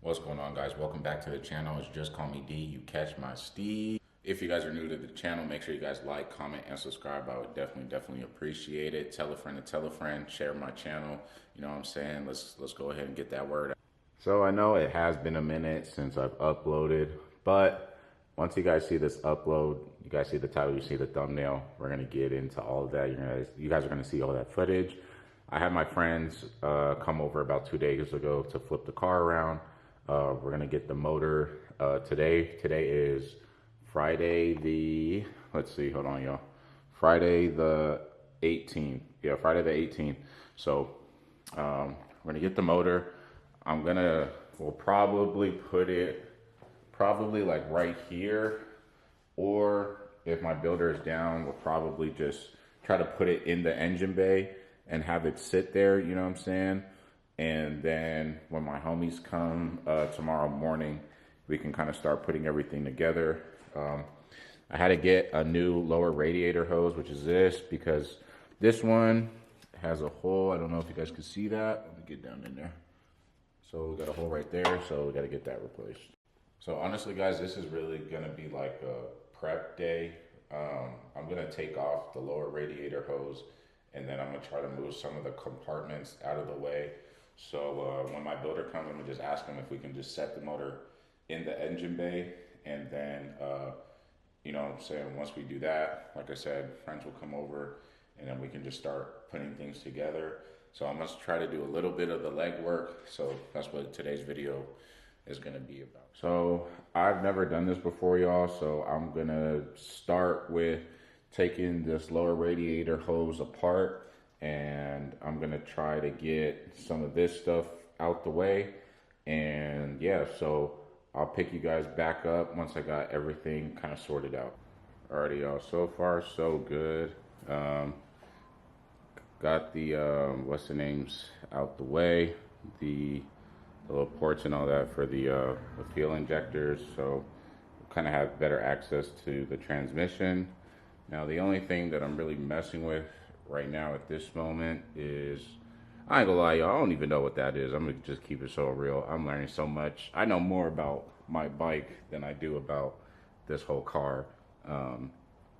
What's going on, guys? Welcome back to the channel. It's Just Call Me D. You catch my steed. If you guys are new to the channel, make sure you guys like, comment, and subscribe. I would definitely appreciate it. Tell a friend to tell a friend. Share my channel. You know what I'm saying? Let's go ahead and get that word out. So I know it has been a minute since I've uploaded, but once you guys see this upload, you guys see the title, you see the thumbnail, we're gonna get into all of that. You guys are gonna see all that footage. I had my friends come over about 2 days ago to flip the car around. We're gonna get the motor today. Today is Friday the, let's see, hold on y'all. Friday the 18th. Yeah, Friday the 18th. So we're gonna get the motor. We'll probably put it like right here, or if my builder is down, we'll probably just try to put it in the engine bay and have it sit there, you know what I'm saying? And then when my homies come tomorrow morning, we can kind of start putting everything together. I had to get a new lower radiator hose, which is this, because this one has a hole. I don't know if you guys can see that. Let me get down in there. So we got a hole right there, so we got to get that replaced. So honestly, guys, this is really going to be like a prep day. I'm going to take off the lower radiator hose, and then I'm going to try to move some of the compartments out of the way. So when my builder comes, I'm going to just ask him if we can just set the motor in the engine bay. And then, you know what I'm saying, once we do that, like I said, friends will come over, and then we can just start putting things together. So I'm going to try to do a little bit of the legwork. So that's what today's video is going to be about. So I've never done this before, y'all. So I'm going to start with taking this lower radiator hose apart, and I'm going to try to get some of this stuff out the way. And yeah, so I'll pick you guys back up once I got everything kind of sorted out. Alrighty, y'all. So far, so good. Got the what's the names out the way, the little ports and all that for the fuel injectors, so we'll kind of have better access to the transmission. Now the only thing that I'm really messing with right now at this moment is, I ain't gonna lie, y'all, I don't even know what that is. I'm gonna just keep it so real. I'm learning so much. I know more about my bike than I do about this whole car.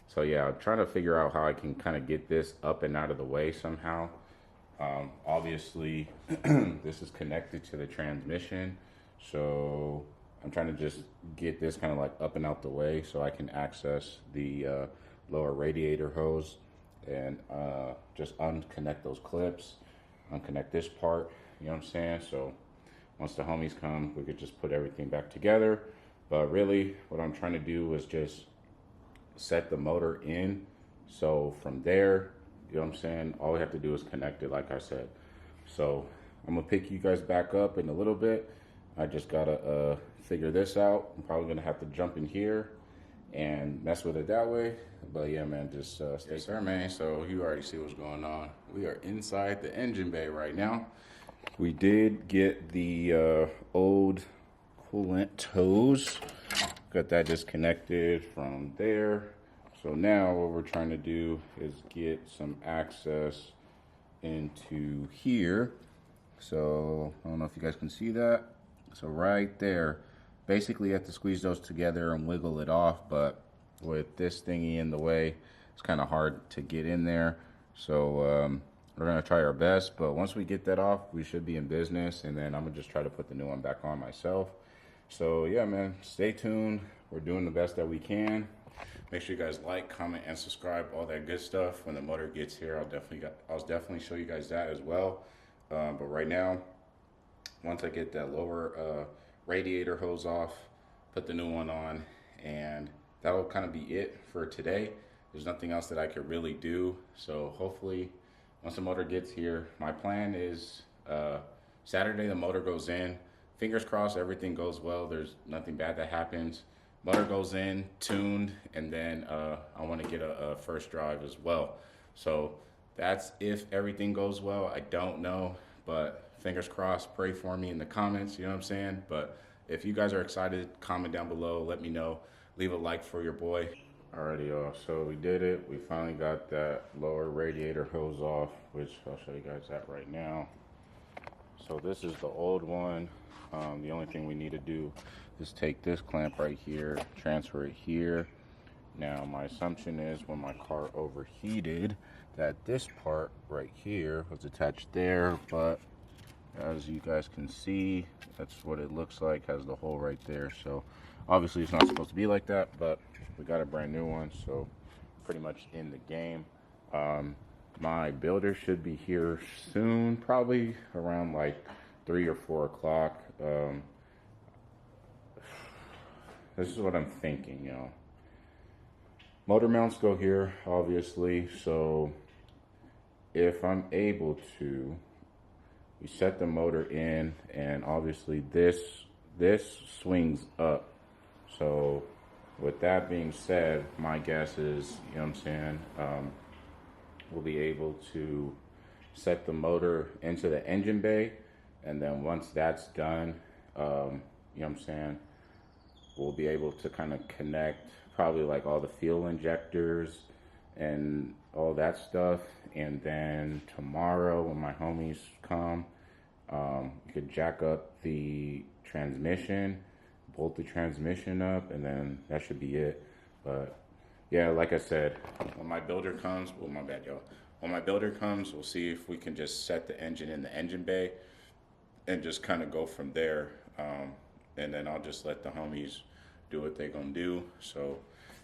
So yeah, I'm trying to figure out how I can kind of get this up and out of the way somehow. Obviously, this is connected to the transmission, so I'm trying to just get this kind of like up and out the way so I can access the lower radiator hose and just unconnect those clips, unconnect this part, you know what I'm saying? So once the homies come, we could just put everything back together. But really, what I'm trying to do is just set the motor in. So from there, you know what I'm saying, all we have to do is connect it, like I said. So I'm gonna pick you guys back up in a little bit. I just gotta figure this out. I'm probably gonna have to jump in here and mess with it that way. But yeah, man, just stay. Yes, sir, man. So you already see what's going on. We are inside the engine bay right now. We did get the old coolant hose. Got that disconnected from there. So now what we're trying to do is get some access into here. So I don't know if you guys can see that. So right there, basically you have to squeeze those together and wiggle it off, but with this thingy in the way, it's kind of hard to get in there. So we're gonna try our best, but once we get that off, we should be in business, and then I'm gonna just try to put the new one back on myself. So yeah, man, stay tuned. We're doing the best that we can. Make sure you guys like, comment, and subscribe, all that good stuff. When the motor gets here, I'll definitely show you guys that as well. But right now, once I get that lower radiator hose off, put the new one on, and that'll kind of be it for today. There's nothing else that I could really do. So hopefully, once the motor gets here, my plan is Saturday the motor goes in. Fingers crossed everything goes well. There's nothing bad that happens. Motor goes in, tuned, and then I want to get a first drive as well. So that's if everything goes well. I don't know, but fingers crossed. Pray for me in the comments, you know what I'm saying? But if you guys are excited, comment down below. Let me know. Leave a like for your boy. Alrighty, y'all. So we did it. We finally got that lower radiator hose off, which I'll show you guys that right now. So this is the old one. The only thing we need to do is take this clamp right here, transfer it here. Now my assumption is when my car overheated that this part right here was attached there, but as you guys can see, that's what it looks like, has the hole right there. So obviously it's not supposed to be like that, but we got a brand new one, so pretty much in the game. My builder should be here soon, probably around like 3 or 4 o'clock. This is what I'm thinking, you know. Motor mounts go here, obviously, so if I'm able to, we set the motor in, and obviously this swings up. So with that being said, my guess is, you know what I'm saying, we'll be able to set the motor into the engine bay, and then once that's done, you know what I'm saying, we'll be able to kind of connect probably like all the fuel injectors and all that stuff. And then tomorrow when my homies come, you could jack up the transmission, bolt the transmission up, and then that should be it. But yeah, like I said, when my builder comes, well, my bad, y'all. When my builder comes, we'll see if we can just set the engine in the engine bay and just kind of go from there. And then I'll just let the homies do what they gonna do. So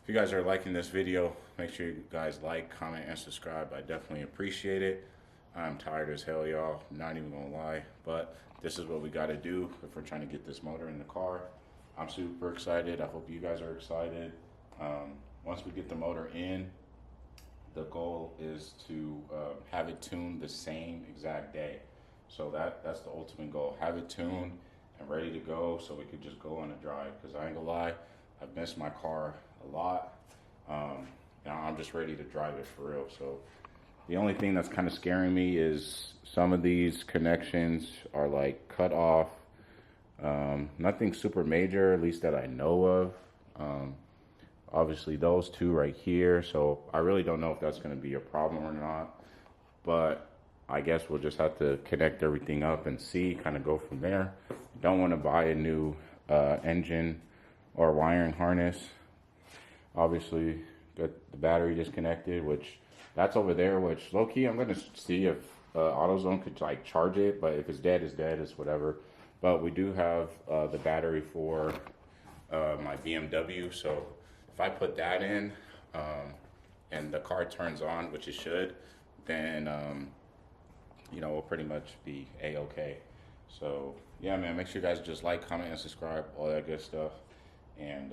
if you guys are liking this video, make sure you guys like, comment, and subscribe. I definitely appreciate it. I'm tired as hell, y'all. Not even gonna lie, but this is what we gotta do if we're trying to get this motor in the car. I'm super excited. I hope you guys are excited. Once we get the motor in, the goal is to have it tuned the same exact day. So that's the ultimate goal. Have it tuned and ready to go so we could just go on a drive. Because I ain't gonna lie, I've missed my car a lot. I'm just ready to drive it for real. So the only thing that's kind of scaring me is some of these connections are like cut off. Nothing super major, at least that I know of. Obviously those two right here. So I really don't know if that's going to be a problem or not. But I guess we'll just have to connect everything up and see, kind of go from there. Don't want to buy a new engine or wiring harness. Obviously, got the battery disconnected, which that's over there, which low key, I'm going to see if AutoZone could like charge it, but if it's dead, it's dead, it's whatever. But we do have the battery for my BMW, so if I put that in and the car turns on, which it should, then you know, we'll pretty much be a-okay. So yeah, man, make sure you guys just like, comment, and subscribe, all that good stuff. And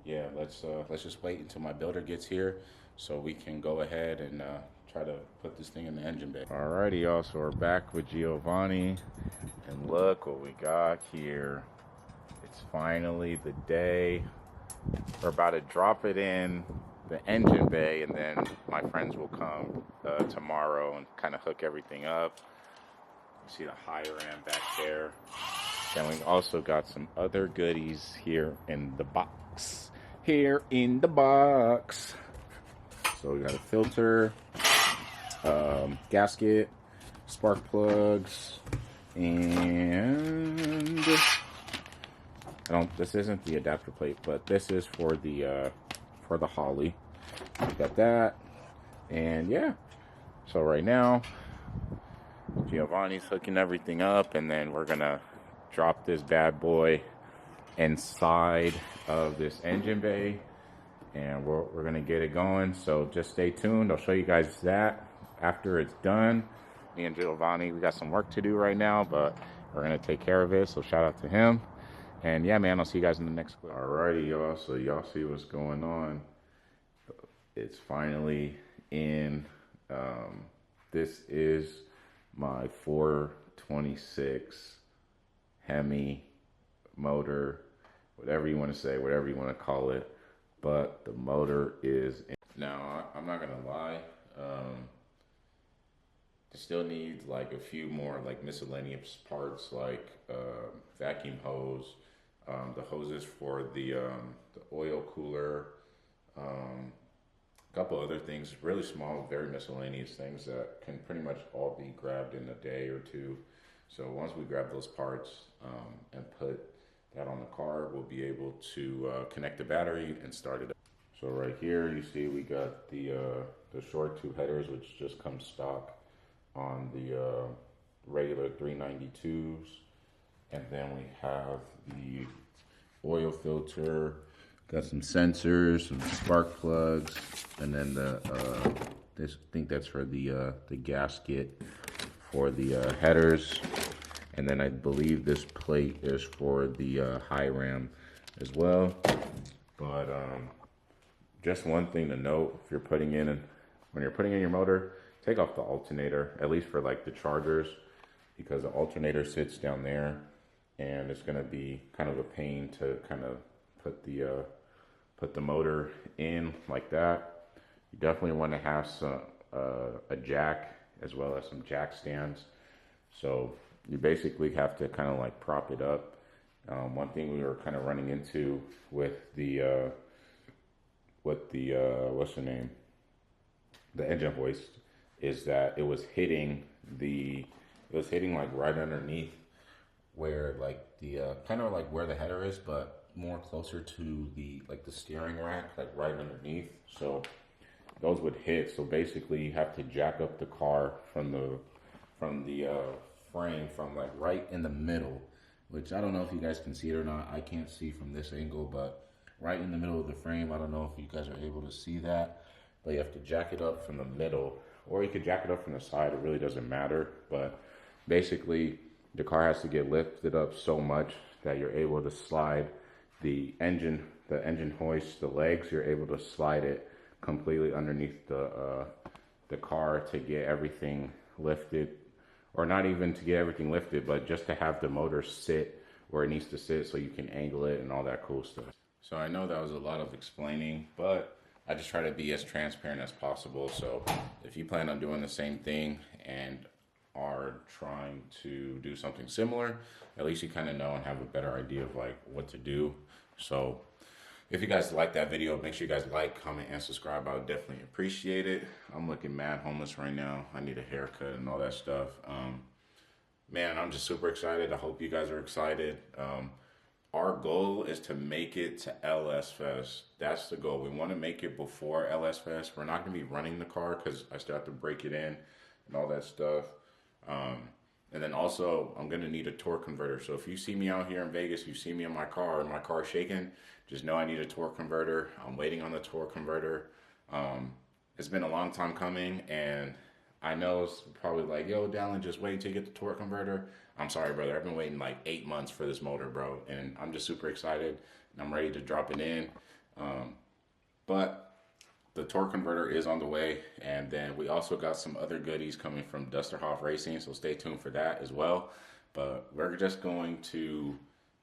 yeah, let's just wait until my builder gets here so we can go ahead and try to put this thing in the engine bay. Alrighty, y'all, so we're back with Giovanni, and look what we got here. It's finally the day. We're about to drop it in the engine bay, and then my friends will come tomorrow and kind of hook everything up. You see the higher end back there. Then we also got some other goodies here in the box. Here in the box. So we got a filter, gasket, spark plugs, and this isn't the adapter plate, but this is for the Holly. We got that, and yeah. So right now, Giovanni's hooking everything up, and then we're gonna drop this bad boy inside of this engine bay, and we're gonna get it going. So just stay tuned. I'll show you guys that after it's done. Me and Giovanni, we got some work to do right now, but we're gonna take care of it. So shout out to him. And yeah, man, I'll see you guys in the next clip. Alrighty, y'all. So y'all see what's going on. It's finally in. This is my 426 Hemi motor, whatever you want to say, whatever you want to call it. But the motor is in. Now, I'm not gonna lie. It still needs like a few more like miscellaneous parts, like vacuum hose, the hoses for the oil cooler, a couple other things, really small, very miscellaneous things that can pretty much all be grabbed in a day or two. So once we grab those parts and put that on the car, we'll be able to connect the battery and start it up. So right here, you see we got the short tube headers, which just come stock on the regular 392s, and then we have the oil filter, got some sensors, some spark plugs, and then this, I think that's for the gasket for the headers, and then I believe this plate is for the high ram as well. But just one thing to note: if you're putting in, when you're putting in your motor, take off the alternator, at least for like the chargers, because the alternator sits down there, and it's gonna be kind of a pain to kind of put the motor in like that. You definitely want to have some a jack as well as some jack stands. So you basically have to kind of like prop it up. One thing we were kind of running into with the what's the name, the engine hoist, is that it was hitting like right underneath where like the kind of like where the header is, but more closer to the like the steering rack, like right underneath. So those would hit. So basically you have to jack up the car from the frame from like right in the middle, which I don't know if you guys can see it or not. I can't see from this angle, but right in the middle of the frame. I don't know if you guys are able to see that, but you have to jack it up from the middle, or you could jack it up from the side. It really doesn't matter. But basically the car has to get lifted up so much that you're able to slide the engine hoist, the legs, you're able to slide it completely underneath the car to get everything lifted, or not even to get everything lifted, but just to have the motor sit where it needs to sit so you can angle it and all that cool stuff. So I know that was a lot of explaining, but I just try to be as transparent as possible. So if you plan on doing the same thing and are trying to do something similar, at least you kind of know and have a better idea of like what to do. So if you guys like that video, make sure you guys like, comment, and subscribe. I would definitely appreciate it. I'm looking mad homeless right now. I need a haircut and all that stuff. Man, I'm just super excited. I hope you guys are excited. Our goal is to make it to LS Fest. That's the goal. We want to make it before LS Fest. We're not going to be running the car because I still have to break it in and all that stuff. And then also, I'm going to need a torque converter. So if you see me out here in Vegas, you see me in my car and my car shaking, just know I need a torque converter. I'm waiting on the torque converter. It's been a long time coming, and I know it's probably like, yo, Dallin, just wait till you get the torque converter. I'm sorry, brother. I've been waiting like 8 months for this motor, bro. And I'm just super excited, and I'm ready to drop it in. But the torque converter is on the way, and then we also got some other goodies coming from Dusterhoff Racing, so stay tuned for that as well. But we're just going to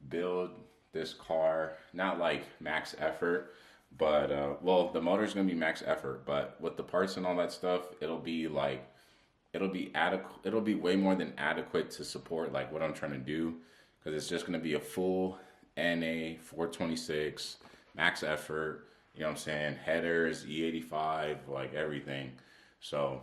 build this car, not like max effort, but well, the motor's gonna be max effort, but with the parts and all that stuff, it'll be adequate. It'll be way more than adequate to support like what I'm trying to do, because it's just gonna be a full NA 426 max effort. You know what I'm saying? Headers, E85, like everything. So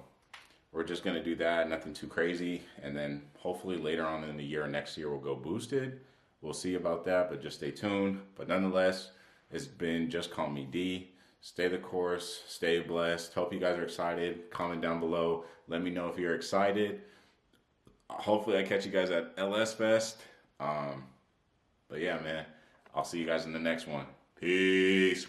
we're just going to do that, nothing too crazy. And then hopefully later on in the year, next year, we'll go boosted. We'll see about that, but just stay tuned. But nonetheless, it's been Just Call Me D. Stay the course, stay blessed. Hope you guys are excited. Comment down below. Let me know if you're excited. Hopefully I catch you guys at LS Fest. But yeah, man, I'll see you guys in the next one. Peace.